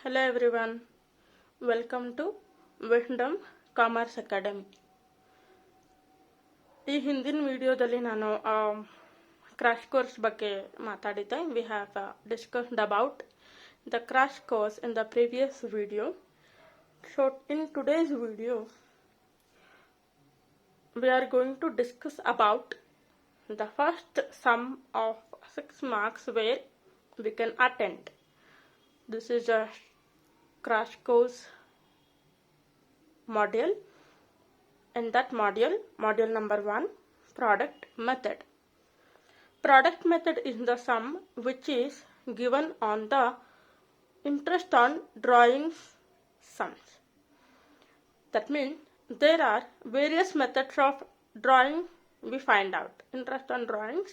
Hello everyone, welcome to Wisdom Commerce Academy. ಈ ಹಿಂದಿನ ವಿಡಿಯೋದಲ್ಲಿ ನಾನು ಕ್ರಾಶ್ ಕೋರ್ಸ್ ಬಗ್ಗೆ ಮಾತಾಡಿದ್ದೆ. We have discussed about the crash course in the previous video. So in today's video, we are going to discuss about the first sum of 6 marks where we can attend. This is a crash course module. In that module number 1, product method. Product method is the sum which is given on the interest on drawings sums. That means there are various methods of drawing we find out. Interest on drawings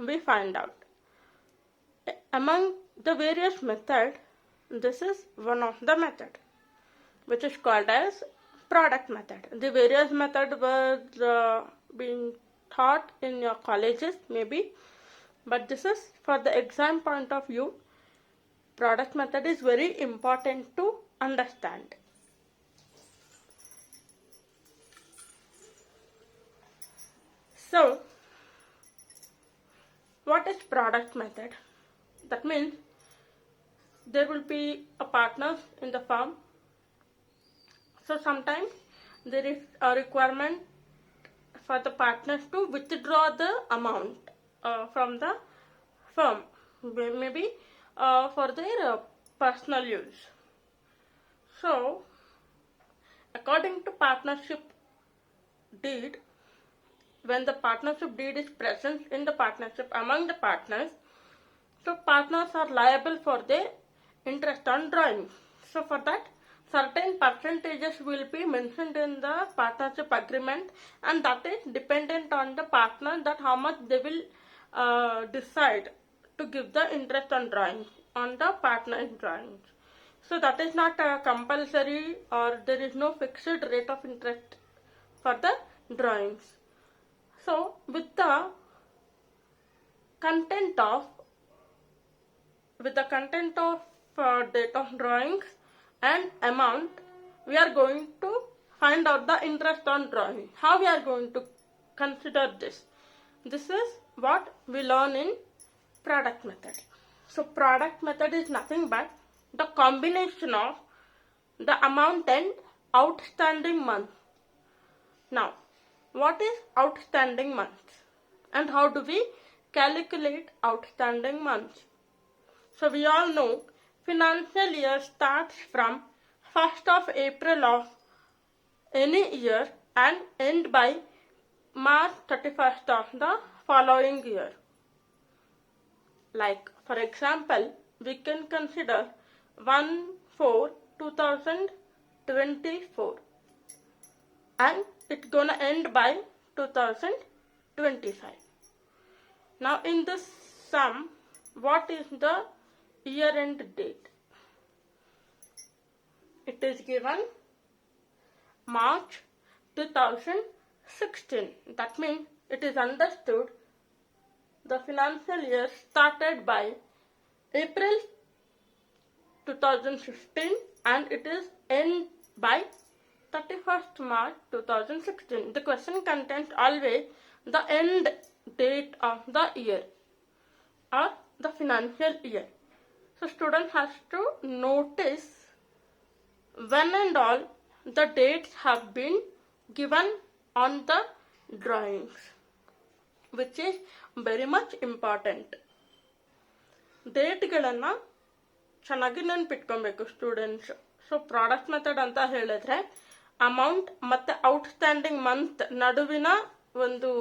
we find out. Among the various methods, this is one of the method which is called as product method. The various method were being taught in your colleges maybe, but this is for the exam point of view. Product method is very important to understand. So what is product method? That means there will be a partner in the firm. So sometimes there is a requirement for the partners to withdraw the amount from the firm, maybe for their personal use. So according to partnership deed, when the partnership deed is present in the partnership among the partners, so partners are liable for their interest on drawing. So for that, certain percentages will be mentioned in the partnership agreement, and that is dependent on the partner that how much they will decide to give the interest on drawing on the partner's drawings. So that is not compulsory, or there is no fixed rate of interest for the drawings. So with the content of date of drawings and amount, we are going to find out the interest on drawing. How we are going to consider this? This is what we learn in product method. So product method is nothing but the combination of the amount and outstanding month. Now, what is outstanding month and how do we calculate outstanding months? So we all know financial year starts from 1st of April of any year and end by March 31st of the following year. Like for example, we can consider 1/4/2024 and it's gonna end by 2025. Now in this sum, what is the year end date? It is given March 2016. That means it is understood the financial year started by April 2015 and it is end by 31st March 2016. The question contains always the end date of the year or the financial year. So student has to notice when and all the dates have been given on the drawings, which is very much important. ಡೇಟ್ಗಳನ್ನು ಚೆನ್ನಾಗಿ ನೆನ್ಪಿಟ್ಕೊಬೇಕು students. So product method ಅಂತ ಹೇಳಿದ್ರೆ amount ಮತ್ತು outstanding month ನಡುವಿನ ಒಂದು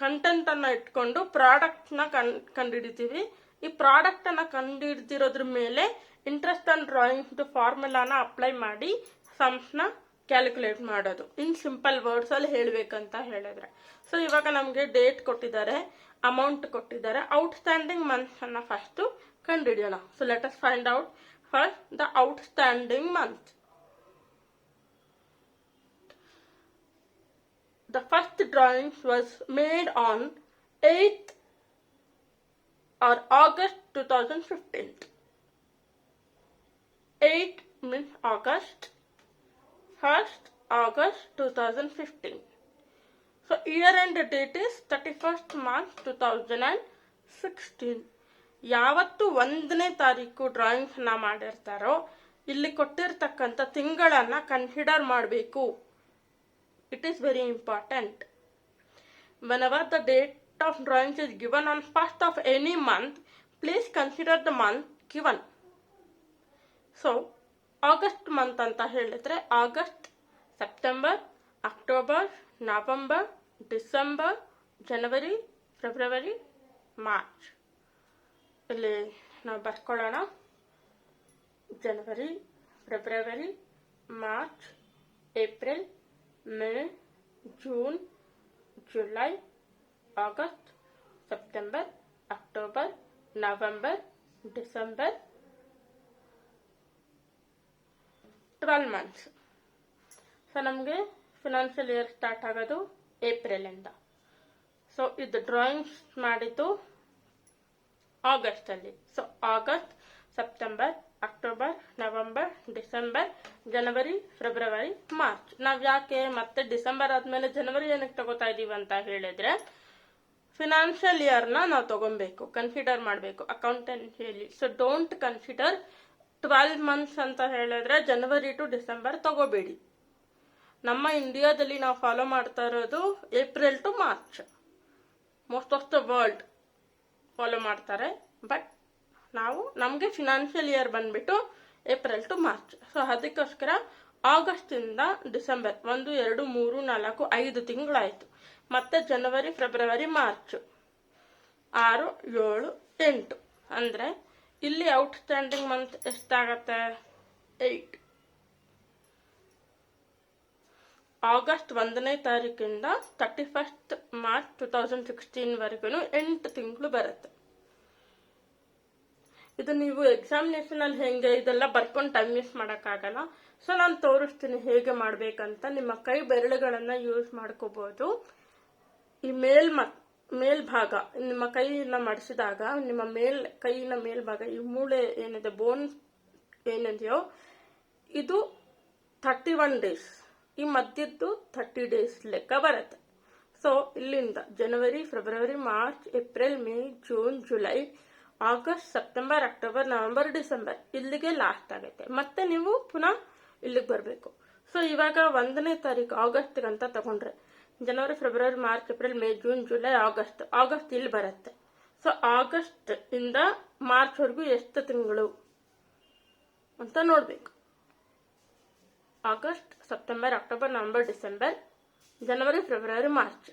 ಕಂಟೆಂಟನ್ನು ಇಟ್ಕೊಂಡು ಪ್ರಾಡಕ್ಟ್ನ ಕಂಡುಹಿಡಿತೀವಿ. ಈ ಪ್ರಾಡಕ್ಟನ್ನು ಕಂಡುಹಿಡ್ದಿರೋದ್ರ ಮೇಲೆ ಇಂಟ್ರೆಸ್ಟ್ ಆನ್ ಡ್ರಾಯಿಂಗ್ಸ್ ಫಾರ್ಮುಲಾನ ಅಪ್ಲೈ ಮಾಡಿ ಸಮ್ಸ್ನ ಕ್ಯಾಲ್ಕುಲೇಟ್ ಮಾಡೋದು. ಇನ್ ಸಿಂಪಲ್ ವರ್ಡ್ಸಲ್ಲಿ ಹೇಳಬೇಕಂತ ಹೇಳಿದ್ರೆ, ಸೊ ಇವಾಗ ನಮಗೆ ಡೇಟ್ ಕೊಟ್ಟಿದ್ದಾರೆ, ಅಮೌಂಟ್ ಕೊಟ್ಟಿದ್ದಾರೆ, ಔಟ್ಸ್ಟ್ಯಾಂಡಿಂಗ್ ಮಂತ್ಸನ್ನು ಫಸ್ಟು ಕಂಡುಹಿಡಿಯೋಣ. So let us find out first the outstanding month. The first drawing was made on 8th or August 2015. 8 means August. 1st August 2015. So year end date is 31st March 2016. ಯಾವತ್ತು 1ನೇ ತಾರೀಕು ಡ್ರಾಯಿಂಗ್ಸ್ನ ಮಾಡಿರ್ತಾರೋ ಇಲ್ಲಿ ಕೊಟ್ಟಿರ್ತಕ್ಕಂಥ ತಿಂಗಳನ್ನು consider ಮಾಡಬೇಕು. It is very important. Whenever the date of drawings is given on 1st of any month, please consider the month given. So, August month ಅಂತ ಹೇಳಿದ್ರೆ August, September, October, November, December, ಜನವರಿ, ಫೆಬ್ರವರಿ, March. ಇಲ್ಲಿ ನಾವು ಬರ್ಕೊಳ್ಳೋಣ. ಜನವರಿ, ಫೆಬ್ರವರಿ, March, April, May, June, July, August, September, October, November, December, 12 months. So ನಮಗೆ ಫಿನಾನ್ಷಿಯಲ್ ಇಯರ್ ಸ್ಟಾರ್ಟ್ ಆಗೋದು ಏಪ್ರಿಲಿಂದ. ಸೊ ಇದು ಡ್ರಾಯಿಂಗ್ಸ್ ಮಾಡಿದ್ದು ಆಗಸ್ಟಲ್ಲಿ. So August, September, October, November, December, ಜನವರಿ, ಫೆಬ್ರವರಿ, ಮಾರ್ಚ್. ನಾವು ಯಾಕೆ ಮತ್ತೆ ಡಿಸೆಂಬರ್ ಆದಮೇಲೆ ಜನವರಿ ಏನಕ್ಕೆ ತಗೋತಾ ಇದ್ದೀವಿ ಅಂತ ಹೇಳಿದ್ರೆ ಫಿನಾನ್ಷಿಯಲ್ ಇಯರ್ನ ನಾವು ತಗೊಬೇಕು, ಕನ್ಸಿಡರ್ ಮಾಡಬೇಕು ಅಕೌಂಟೆನ್ಸಿಯಲ್ಲಿ. ಸೊ ಡೋಂಟ್ ಕನ್ಸಿಡರ್ 12 months ಅಂತ ಹೇಳಿದ್ರೆ ಜನವರಿ ಟು ಡಿಸೆಂಬರ್ ತಗೋಬೇಡಿ. ನಮ್ಮ ಇಂಡಿಯಾದಲ್ಲಿ ನಾವು ಫಾಲೋ ಮಾಡ್ತಾ ಇರೋದು April to March. Most of the world follow ಮಾಡ್ತಾರೆ. ಬಟ್ ನಮಗೆ ಫಿನಾನ್ಷಿಯಲ್ ಇಯರ್ ಬಂದ್ಬಿಟ್ಟು ಏಪ್ರಿಲ್ ಟು ಮಾರ್ಚ್. ಸೊ ಅದಕ್ಕೋಸ್ಕರ ಆಗಸ್ಟ್ ಇಂದ ಡಿಸೆಂಬರ್ 1, 2, 3, 4, 5 ತಿಂಗಳಾಯ್ತು. ಮತ್ತೆ ಜನವರಿ, ಫೆಬ್ರವರಿ, ಮಾರ್ಚ್ 6, 7, 8 ಅಂದ್ರೆ ಇಲ್ಲಿ ಔಟ್ಸ್ಟ್ಯಾಂಡಿಂಗ್ ಮಂತ್ ಎಷ್ಟಾಗತ್ತೆ? 8. ಆಗಸ್ಟ್ 1ನೇ ತಾರೀಕಿಂದ 31st ಮಾರ್ಚ್ 2016 ವರೆಗೂ 8 ತಿಂಗಳು ಬರುತ್ತೆ. ಇದು ನೀವು ಎಕ್ಸಾಮಿನೇಷನ್ ಅಲ್ಲಿ ಹೆಂಗೆ ಇದೆಲ್ಲ ಬರ್ಕೊಂಡು ಟೈಮ್ ವೇಸ್ಟ್ ಮಾಡೋಕ್ಕಾಗಲ್ಲ. ಸೊ ನಾನು ತೋರಿಸ್ತೀನಿ ಹೇಗೆ ಮಾಡ್ಬೇಕಂತ. ನಿಮ್ಮ ಕೈ ಬೆರಳುಗಳನ್ನ ಯೂಸ್ ಮಾಡ್ಕೋಬಹುದು. ಈ ಮೇಲ್ಭಾಗ ನಿಮ್ಮ ಕೈಯನ್ನ ಮಡಿಸಿದಾಗ ನಿಮ್ಮ ಕೈಯಿನ ಮೇಲ್ಭಾಗ ಈ ಮೂಳೆ ಏನಿದೆ, ಬೋನ್ ಏನಿದೆಯೋ ಇದು 31 days. ಈ ಮಧ್ಯದ್ದು 30 days ಲೆಕ್ಕ ಬರುತ್ತೆ. ಸೊ ಇಲ್ಲಿಂದ ಜನವರಿ, ಫೆಬ್ರವರಿ, March, April, May, June, July, August, September, October, November, December ಇಲ್ಲಿಗೆ ಲಾಸ್ಟ್ ಆಗುತ್ತೆ. ಮತ್ತೆ ನೀವು ಪುನಃ ಇಲ್ಲಿಗೆ ಬರಬೇಕು. ಸೊ ಇವಾಗ 1ನೇ ತಾರೀಕು ಆಗಸ್ಟ್ಗಂತ ತಗೊಂಡ್ರೆ ಜನವರಿ, ಫೆಬ್ರವರಿ, March, April, May, June, July, August ಇಲ್ಲಿ ಬರುತ್ತೆ. ಸೊ ಆಗಸ್ಟ್ ಇಂದ ಮಾರ್ಚ್ ವರೆಗೂ ಎಷ್ಟು ತಿಂಗಳು ಅಂತ ನೋಡ್ಬೇಕು. August, September, October, November, December, ಜನವರಿ, ಫೆಬ್ರವರಿ, ಮಾರ್ಚ್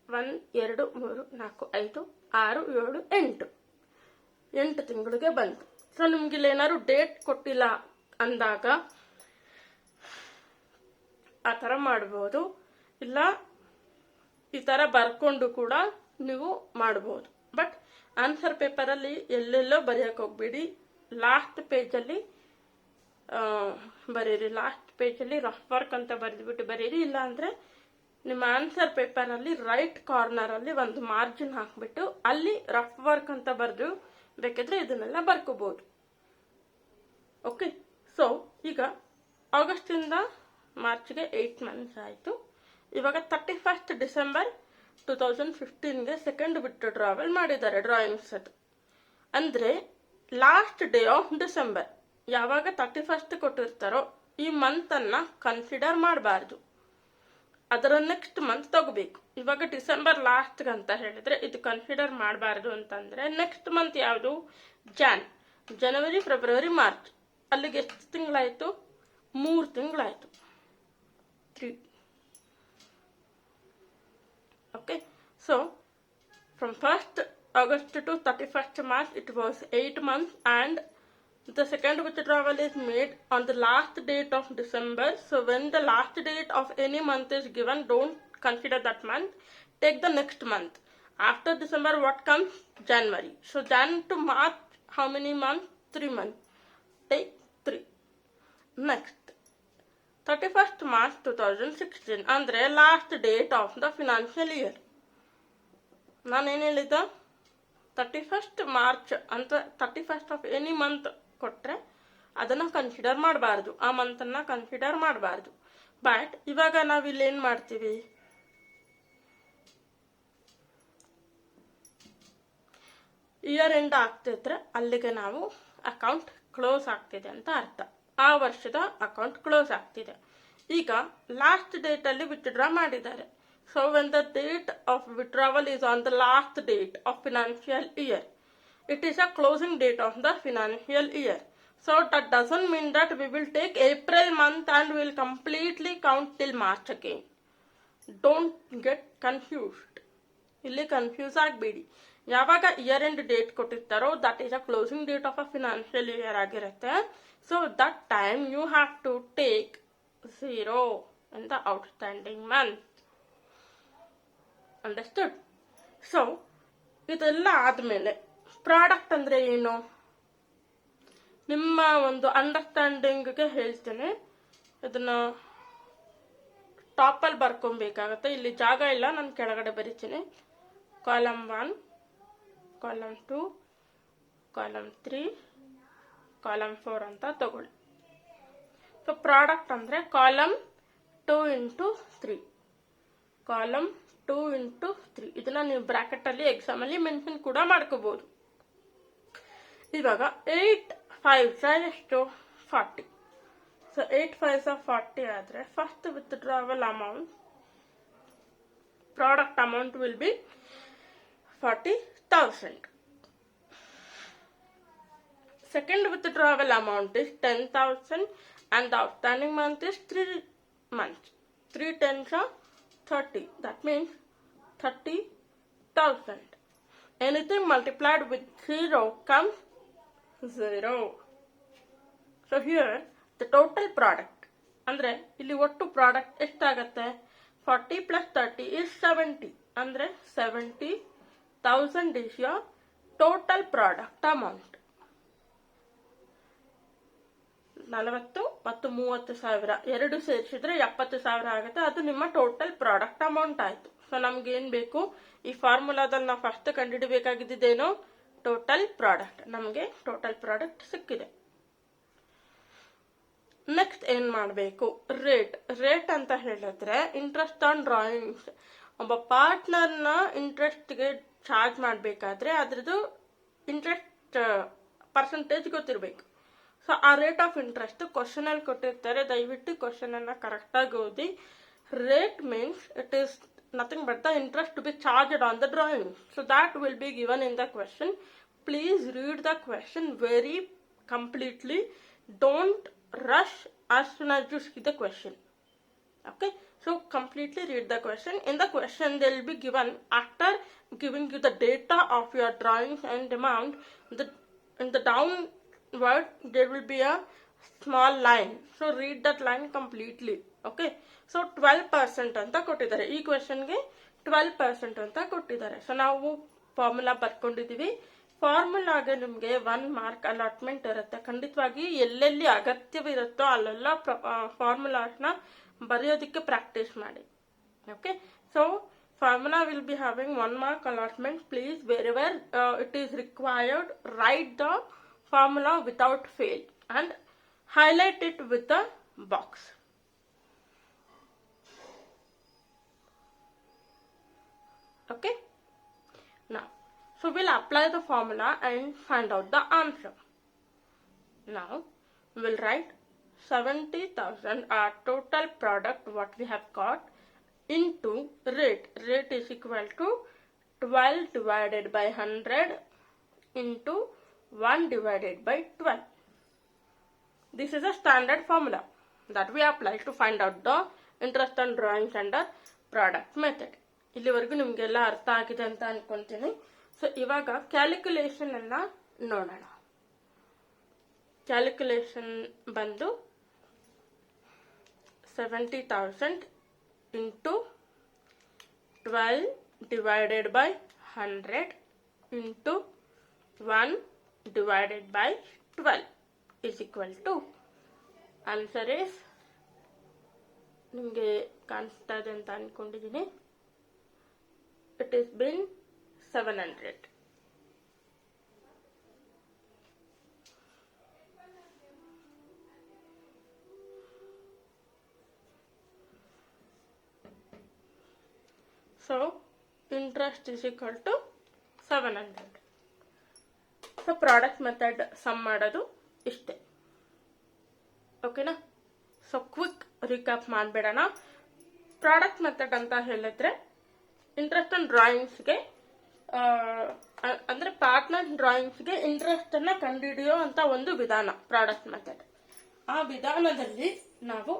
1, 2, 3, 4, 5, 6, 7, 8 ತಿಂಗಳಿಗೆ ಬಂತು. ಸೊ ನಿಮ್ಗೆ ಇಲ್ಲಿ ಏನಾದ್ರು ಡೇಟ್ ಕೊಟ್ಟಿಲ್ಲ ಅಂದಾಗ ಆ ಥರ ಮಾಡ್ಬೋದು. ಇಲ್ಲ ಈ ಥರ ಬರ್ಕೊಂಡು ಕೂಡ ನೀವು ಮಾಡ್ಬೋದು. ಬಟ್ ಆನ್ಸರ್ ಪೇಪರಲ್ಲಿ ಎಲ್ಲೆಲ್ಲೋ ಬರೆಯಕ್ಕೆ ಹೋಗ್ಬೇಡಿ. ಲಾಸ್ಟ್ ಪೇಜಲ್ಲಿ ಬರೀರಿ. ಲಾಸ್ಟ್ ಪೇಜಲ್ಲಿ ರಫ್ ವರ್ಕ್ ಅಂತ ಬರೆದ್ಬಿಟ್ಟು ಬರೀರಿ. ಇಲ್ಲ ಅಂದರೆ ನಿಮ್ಮ ಆನ್ಸರ್ ಪೇಪರಲ್ಲಿ ರೈಟ್ ಕಾರ್ನರಲ್ಲಿ ಒಂದು ಮಾರ್ಜಿನ್ ಹಾಕ್ಬಿಟ್ಟು ಅಲ್ಲಿ ರಫ್ ವರ್ಕ್ ಅಂತ ಬರೆದು ಬೇಕಿದ್ರೆ ಇದನ್ನೆಲ್ಲ ಬರ್ಕೋಬಹುದು. ಓಕೆ. ಸೊ ಈಗ ಆಗಸ್ಟಿಂದ ಮಾರ್ಚ್ಗೆ 8 months ಆಯಿತು. ಇವಾಗ 31st ಡಿಸೆಂಬರ್ 2015ಗೆ ಸೆಕೆಂಡ್ ವಿತ್ಡ್ರಾವಲ್ ಮಾಡಿದ್ದಾರೆ ಡ್ರಾಯಿಂಗ್ಸ್. ಅದು ಅಂದರೆ ಲಾಸ್ಟ್ ಡೇ ಆಫ್ ಡಿಸೆಂಬರ್. ಯಾವಾಗ 31st ಕೊಟ್ಟಿರ್ತಾರೋ ಈ ಮಂತನ್ನು ಕನ್ಸಿಡರ್ ಮಾಡಬಾರ್ದು, ಅದರ ನೆಕ್ಸ್ಟ್ ಮಂತ್ ತಗೋಬೇಕು. ಇವಾಗ ಡಿಸೆಂಬರ್ ಲಾಸ್ಟ್ಗಂತ ಹೇಳಿದ್ರೆ ಇದು ಕನ್ಸಿಡರ್ ಮಾಡಬಾರ್ದು ಅಂತಂದ್ರೆ ನೆಕ್ಸ್ಟ್ ಮಂತ್ ಯಾವುದು? ಜನವರಿ, ಫೆಬ್ರವರಿ, ಮಾರ್ಚ್. ಅಲ್ಲಿಗೆ ಎಷ್ಟು ತಿಂಗಳಾಯ್ತು? 3 ತಿಂಗಳಾಯ್ತು. 3. Okay, so from 1st August to 31st March it was 8 months, and the second withdrawal is made on the last date of December. So when the last date of any month is given, don't consider that month, take the next month. After December what comes? January. So Jan to March, how many months? 3 months. Take 3. Next 31st March 2016 ಅಂದ್ರೆ last date of the financial year. ನಾನೇನು ಹೇಳಿದ್ದ? 31st March ಅಂತ 31st of any month ಕೊಟ್ಟರೆ ಅದನ್ನು consider ಮಾಡಬಾರ್ದು, ಆ ಮಂತನ್ನು consider ಮಾಡಬಾರ್ದು. But ಇವಾಗ ನಾವು ಇಲ್ಲಿ ಏನು ಮಾಡ್ತೀವಿ, ಇಯರ್ ಎಂಡ್ ಆಗ್ತಿದ್ರೆ ಅಲ್ಲಿಗೆ ನಾವು ಅಕೌಂಟ್ ಕ್ಲೋಸ್ ಆಗ್ತಿದೆ ಅಂತ ಅರ್ಥ. ಆ ವರ್ಷದ ಅಕೌಂಟ್ ಕ್ಲೋಸ್ ಆಗ್ತಿದೆ. ಈಗ ಲಾಸ್ಟ್ ಡೇಟ್ ಅಲ್ಲಿ ವಿತ್ಡ್ರಾ ಮಾಡಿದ್ದಾರೆ. So when the date of withdrawal is on the last date of financial year, it is a closing date of the financial year. So that doesn't mean that we will take April month and will completely count till March again. Don't get confused. ಇಲ್ಲಿ confuse ಆಗಬೇಡಿ. ಯಾವಾಗ year end date ಕೊಟ್ಟಿರ್ತಾರೋ that is a closing date of a financial year ಆಗಿರುತ್ತೆ. So that time you have to take 0 in the outstanding month. Understood? So ಇದೆಲ್ಲ ಆದಮೇಲೆ product ಅಂದರೆ ಏನು, ನಿಮ್ಮ ಒಂದು ಅಂಡರ್ಸ್ಟ್ಯಾಂಡಿಂಗ್ಗೆ ಹೇಳ್ತೇನೆ. ಇದನ್ನು ಟಾಪಲ್ಲಿ ಬರ್ಕೊಬೇಕಾಗತ್ತೆ, ಇಲ್ಲಿ ಜಾಗ ಇಲ್ಲ, ನಾನು ಕೆಳಗಡೆ ಬರೀತೀನಿ. ಕಾಲಮ್ 1, ಕಾಲಮ್ 2, ಕಾಲಮ್ 3, ಕಾಲಮ್ 4 ಅಂತ ತಗೊಳ್ಳಿ. ಸೊ ಪ್ರಾಡಕ್ಟ್ ಅಂದರೆ ಕಾಲಮ್ 2 into 3, ಕಾಲಮ್ 2 into 3. ಇದನ್ನ ನೀವು ಬ್ರಾಕೆಟಲ್ಲಿ ಎಕ್ಸಾಮಲ್ಲಿ ಮೆನ್ಷನ್ ಕೂಡ ಮಾಡ್ಕೋಬಹುದು. ಇವಾಗ 8 5s ಎಷ್ಟು 40. ಸೊ 8 5s 40 ಆದರೆ first withdrawal amount, product amount will be 40,000. Second withdrawal amount is 10,000 and the outstanding month is 3 months. 3 10s are 30. That means 30,000. Anything multiplied with 0 comes 0. So here the total product, ಅಂದ್ರೆ ಇಲ್ಲಿ ಒಟ್ಟು product ಎಷ್ಟಾಗತ್ತೆ, 40 plus 30 is 70. ಅಂದ್ರೆ 70,000 is your total product amount. 40 ಮತ್ತು 30,000 ಎರಡು ಸೇರಿಸಿದ್ರೆ 70,000 ಆಗುತ್ತೆ. ಅದು ನಿಮ್ಮ ಟೋಟಲ್ ಪ್ರಾಡಕ್ಟ್ ಅಮೌಂಟ್ ಆಯ್ತು. ಸೊ ನಮ್ಗೆ ಏನ್ ಬೇಕು, ಈ ಫಾರ್ಮುಲಾದಲ್ಲಿ ನಾವು ಫಸ್ಟ್ ಕಂಡುಹಿಡಬೇಕಾಗಿದ್ದೇನು, ಟೋಟಲ್ ಪ್ರಾಡಕ್ಟ್. ನಮಗೆ ಟೋಟಲ್ ಪ್ರಾಡಕ್ಟ್ ಸಿಕ್ಕಿದೆ. ನೆಕ್ಸ್ಟ್ ಏನ್ ಮಾಡಬೇಕು, ರೇಟ್ ಅಂತ ಹೇಳಿದ್ರೆ ಇಂಟ್ರೆಸ್ಟ್ ಆನ್ ಡ್ರಾಯಿಂಗ್ಸ್. ಒಬ್ಬ ಪಾರ್ಟ್ನರ್ನ ಇಂಟ್ರೆಸ್ಟ್ಗೆ ಚಾರ್ಜ್ ಮಾಡಬೇಕಾದ್ರೆ ಅದ್ರದ್ದು ಇಂಟ್ರೆಸ್ಟ್ ಪರ್ಸೆಂಟೇಜ್ ಗೊತ್ತಿರಬೇಕು. ಸೊ ಆ ರೇಟ್ ಆಫ್ ಇಂಟ್ರೆಸ್ಟ್ ಕ್ವಶನ್ ಅಲ್ಲಿ ಕೊಟ್ಟಿರ್ತಾರೆ, ದಯವಿಟ್ಟು ಕ್ವಶನ್ ಅನ್ನ ಕರೆಕ್ಟ್ ಆಗಿ ಓದಿ. Rate means it is nothing but the interest to be charged on the drawing. So that will be given in the question. Please read the question very completely. Don't rush as soon as you see the question. Okay, so completely read the question. In the question they will be given, after giving you the data of your drawings and amount, in the downward there will be a small line. So read that line completely. Okay, so 12% ಅಂತ ಕೊಟ್ಟಿದ್ದಾರೆ. ಈ ಕ್ವೆಶನ್ಗೆ 12% ಅಂತ ಕೊಟ್ಟಿದ್ದಾರೆ. So ನಾವು formula ಬರ್ಕೊಂಡಿದೀವಿ. ಫಾರ್ಮುಲಾಗೆ ನಿಮಗೆ 1 mark allotment ಇರುತ್ತೆ. ಖಂಡಿತವಾಗಿ ಎಲ್ಲೆಲ್ಲಿ ಅಗತ್ಯವಿರುತ್ತೋ ಅಲ್ಲೆಲ್ಲ ಫಾರ್ಮುಲಾಸ್ನ ಬರೆಯೋದಕ್ಕೆ ಪ್ರಾಕ್ಟೀಸ್ ಮಾಡಿ. Okay, so formula will be having 1 mark allotment. Please, wherever it is required, write the formula without fail and highlight it with the box. Okay, now so we'll apply the formula and find out the answer. Now we'll write 70,000 our total product what we have got into rate. Rate is equal to 12 divided by 100 into 1 divided by 12. This is a standard formula that we apply to find out the interest on drawings under product method. ಇಲ್ಲಿವರೆಗೂ ನಿಮಗೆಲ್ಲ ಅರ್ಥ ಆಗಿದೆ ಅಂತ ಅನ್ಕೊಂತೀನಿ. So ಇವಾಗ calculation ಅನ್ನ ನೋಡೋಣ. Calculation ಬಂದು 70,000 into 12 divided by 100 into 1 divided by 12 is equal to, answer is, ನಿಮಗೆ ಕಾಣಿಸ್ತಾ ಇದೆ ಅಂತ ಅನ್ಕೊಂಡಿದ್ದೀನಿ, it is been 700. interest is equal to 700. So product method sum ಮಾಡೋದು ಇಷ್ಟೇ. ಓಕೆನಾ? ಸೊ ಕ್ವಿಕ್ ರಿಕ್ಯಾಪ್ ಮಾಡಿಬಿಡೋಣ. ಪ್ರಾಡಕ್ಟ್ ಮೆಥಡ್ ಅಂತ ಹೇಳಿದ್ರೆ ಇಂಟ್ರೆಸ್ಟ್ ಆನ್ ಡ್ರಾಯಿಂಗ್ಸ್ಗೆ ಅಂದರೆ ಪಾರ್ಟ್ನರ್ ಡ್ರಾಯಿಂಗ್ಸ್ಗೆ ಇಂಟ್ರೆಸ್ಟನ್ನು ಕಂಡುಹಿಡಿಯೋ ಅಂತ ಒಂದು ವಿಧಾನ ಪ್ರಾಡಕ್ಟ್ ಮೆಥಡ್. ಆ ವಿಧಾನದಲ್ಲಿ ನಾವು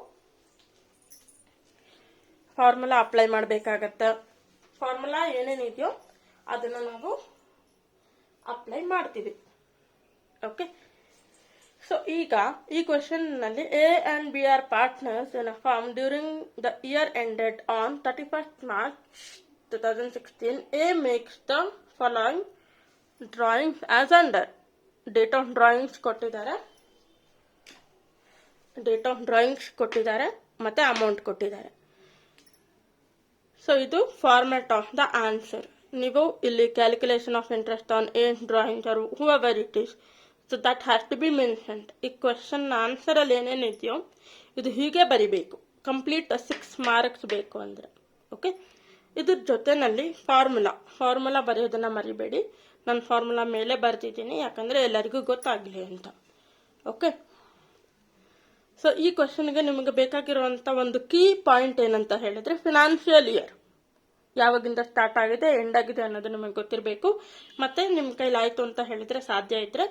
ಫಾರ್ಮುಲಾ ಅಪ್ಲೈ ಮಾಡಬೇಕಾಗತ್ತೆ. ಫಾರ್ಮುಲಾ ಏನೇನಿದೆಯೋ ಅದನ್ನು ನಾವು ಅಪ್ಲೈ ಮಾಡ್ತೀವಿ. ಓಕೆ, ಸೊ ಈಗ ಈ ಕ್ವೆಶನ್ ನಲ್ಲಿ A and B are partners in a firm during the year ended on 31st March 2016. A makes the following drawings as under. Date of drawings ಕೊಟ್ಟಿದ್ದಾರೆ ಮತ್ತೆ amount ಕೊಟ್ಟಿದ್ದಾರೆ. So ಇದು format of the answer. ನೀವು ಇಲ್ಲಿ calculation of interest on a drawing or whoever it is, so that has to be mentioned. ಈ question answer ಅಲ್ಲಿ ಏನೇನಿದೆಯೋ ಇದು ಹೀಗೆ ಬರಿಬೇಕು. ಕಂಪ್ಲೀಟ್ 6 ಮಾರ್ಕ್ಸ್ ಬೇಕು ಅಂದ್ರೆ. ಓಕೆ, ಇದ್ರ ಜೊತೆನಲ್ಲಿ ಫಾರ್ಮುಲಾ ಬರೆಯೋದನ್ನ ಮರಿಬೇಡಿ. ನಾನು ಫಾರ್ಮುಲಾ ಮೇಲೆ ಬರ್ತಿದ್ದೀನಿ, ಯಾಕಂದ್ರೆ ಎಲ್ಲರಿಗೂ ಗೊತ್ತಾಗಲಿ ಅಂತ. ಓಕೆ, ಸೊ ಈ ಕ್ವೆಶನ್ಗೆ ನಿಮಗೆ ಬೇಕಾಗಿರುವಂತ ಒಂದು ಕೀ ಪಾಯಿಂಟ್ ಏನಂತ ಹೇಳಿದ್ರೆ ಫಿನಾನ್ಷಿಯಲ್ ಇಯರ್ ಯಾವಾಗಿಂದ ಸ್ಟಾರ್ಟ್ ಆಗಿದೆ ಎಂಡ್ ಆಗಿದೆ ಅನ್ನೋದು ನಿಮಗೆ ಗೊತ್ತಿರಬೇಕು. ಮತ್ತೆ ನಿಮ್ಮ ಕೈಲಾಯ್ತು ಅಂತ ಹೇಳಿದ್ರೆ ಸಾಧ್ಯ ಇದ್ರೆ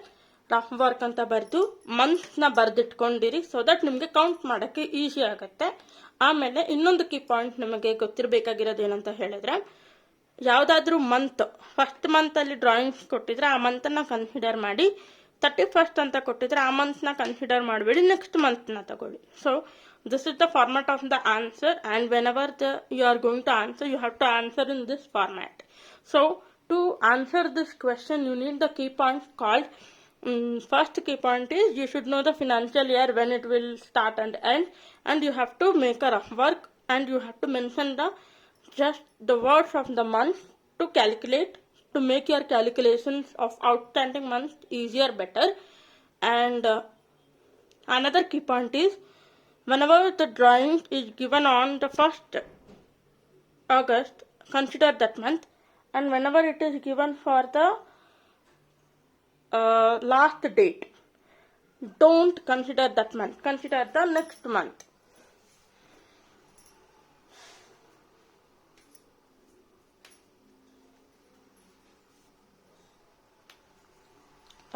ರಫ್ ವರ್ಕ್ ಅಂತ ಬರೆದು ಮಂತ್ಸ್ನ ಬರೆದಿಟ್ಕೊಂಡಿರಿ. ಸೊ ದಟ್ ನಿಮಗೆ ಕೌಂಟ್ ಮಾಡೋಕ್ಕೆ ಈಸಿ ಆಗುತ್ತೆ. ಆಮೇಲೆ ಇನ್ನೊಂದು ಕೀ ಪಾಯಿಂಟ್ ನಿಮಗೆ ಗೊತ್ತಿರಬೇಕಾಗಿರೋದು ಏನಂತ ಹೇಳಿದ್ರೆ ಯಾವುದಾದ್ರೂ ಮಂತ್ ಫಸ್ಟ್ ಮಂತಲ್ಲಿ ಡ್ರಾಯಿಂಗ್ಸ್ ಕೊಟ್ಟಿದ್ರೆ ಆ ಮಂತನ್ನ ಕನ್ಸಿಡರ್ ಮಾಡಿ, 31st ಅಂತ ಕೊಟ್ಟಿದ್ರೆ ಆ ಮಂತ್ನ ಕನ್ಸಿಡರ್ ಮಾಡಬೇಡಿ, ನೆಕ್ಸ್ಟ್ ಮಂತ್ನ ತಗೊಳ್ಳಿ. So this is the format of the answer, and whenever you are going to answer, you have to answer in this format. So to answer this question you need the key points called first key point is you should know the financial year when it will start and end, and you have to make a rough work, and you have to mention just the words of the month to calculate, to make your calculations of outstanding months easier, better. And another key point is whenever the drawing is given on the 1st August, consider that month, and whenever it is given for the last date, don't consider that month, consider the next month.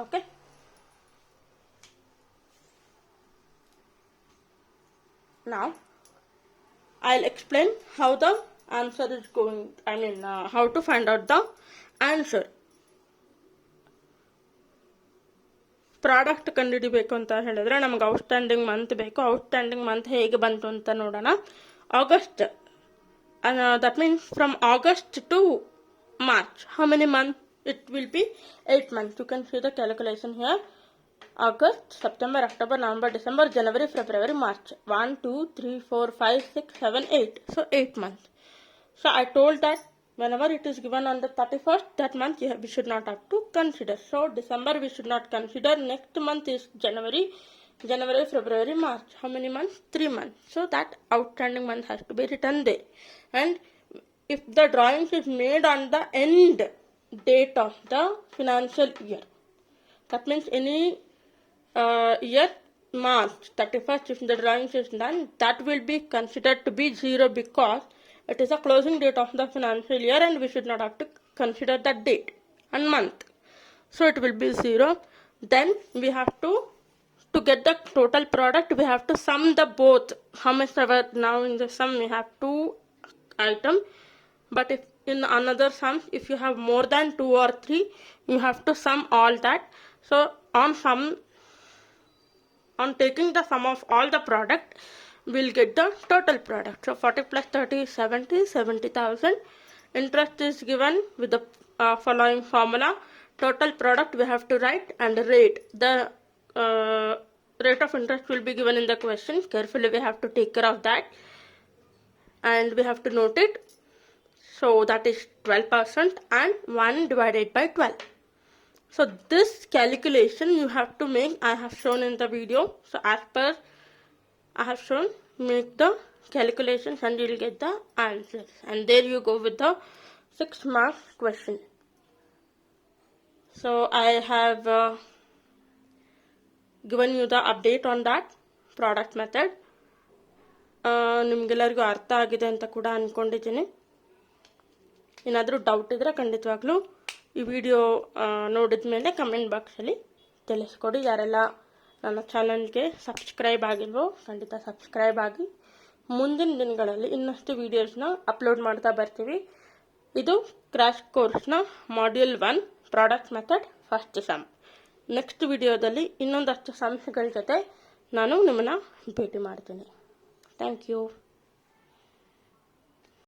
Okay, now I'll explain how the answer is going. How to find out the answer. Product ಕಂಡುಹಿಡಿಬೇಕು ಅಂತ ಹೇಳಿದ್ರೆ ನಮ್ಗೆ outstanding month ಬೇಕು. Outstanding month ಹೇಗೆ ಬಂತು ಅಂತ ನೋಡೋಣ. August, that means from August to March. How many months? It will be 8 months. You can see the calculation here. August, September, October, November, December, January, February, March. 1, 2, 3, 4, 5, 6, 7, 8. So 8 months. So I told that whenever it is given on the 31st, that month we should not have to consider. So December we should not consider. Next month is January, February, March. How many months? 3 months. So that outstanding month has to be written there. And if the drawing is made on the end date of the financial year, that means any year March 31st, if the drawing is done, that will be considered to be 0 because it is a closing date of the financial year and we should not have to consider that date and month. So it will be 0. Then we have to get the total product, we have to sum the both. How much ever now in the sum we have 2 items, but if in another sum if you have more than 2 or 3, you have to sum all that. So on taking the sum of all the product, we'll get the total product. So 40 plus 30 is 70,000. Interest is given with the following formula. Total product we have to write, and rate. The rate of interest will be given in the question. Carefully we have to take care of that, and we have to note it. So that is 12% and 1 divided by 12. So this calculation you have to make. I have shown in the video. So as per I have shown, make the calculations and you will get the answers. And there you go with the 6 marks question. So I have given you the update on that product method. ನಿಮಗೆಲ್ಲರಿಗೂ ಅರ್ಥ ಆಗಿದೆ ಅಂತ ಕೂಡ ಅಂದ್ಕೊಂಡಿದ್ದೀನಿ. ಏನಾದರೂ doubt ಇದ್ದರೆ ಖಂಡಿತವಾಗ್ಲೂ ಈ ವಿಡಿಯೋ ನೋಡಿದ ಮೇಲೆ ಕಮೆಂಟ್ ಬಾಕ್ಸಲ್ಲಿ ತಿಳಿಸ್ಕೊಡಿ. ಯಾರೆಲ್ಲ ನನ್ನ ಚಾನಲ್ಗೆ ಸಬ್ಸ್ಕ್ರೈಬ್ ಆಗಿಲ್ವೋ ಖಂಡಿತ ಸಬ್ಸ್ಕ್ರೈಬ್ ಆಗಿ. ಮುಂದಿನ ದಿನಗಳಲ್ಲಿ ಇನ್ನಷ್ಟು ವಿಡಿಯೋಸ್ನ ಅಪ್ಲೋಡ್ ಮಾಡ್ತಾ ಬರ್ತೀವಿ. ಇದು ಕ್ರ್ಯಾಶ್ ಕೋರ್ಸ್ನ module 1 product method first sum. Next ವಿಡಿಯೋದಲ್ಲಿ ಇನ್ನೊಂದಷ್ಟು ಸಮ್ಸ್ಗಳ ಜೊತೆ ನಾನು ನಿಮ್ಮನ್ನು ಭೇಟಿ ಮಾಡ್ತೀನಿ. Thank you.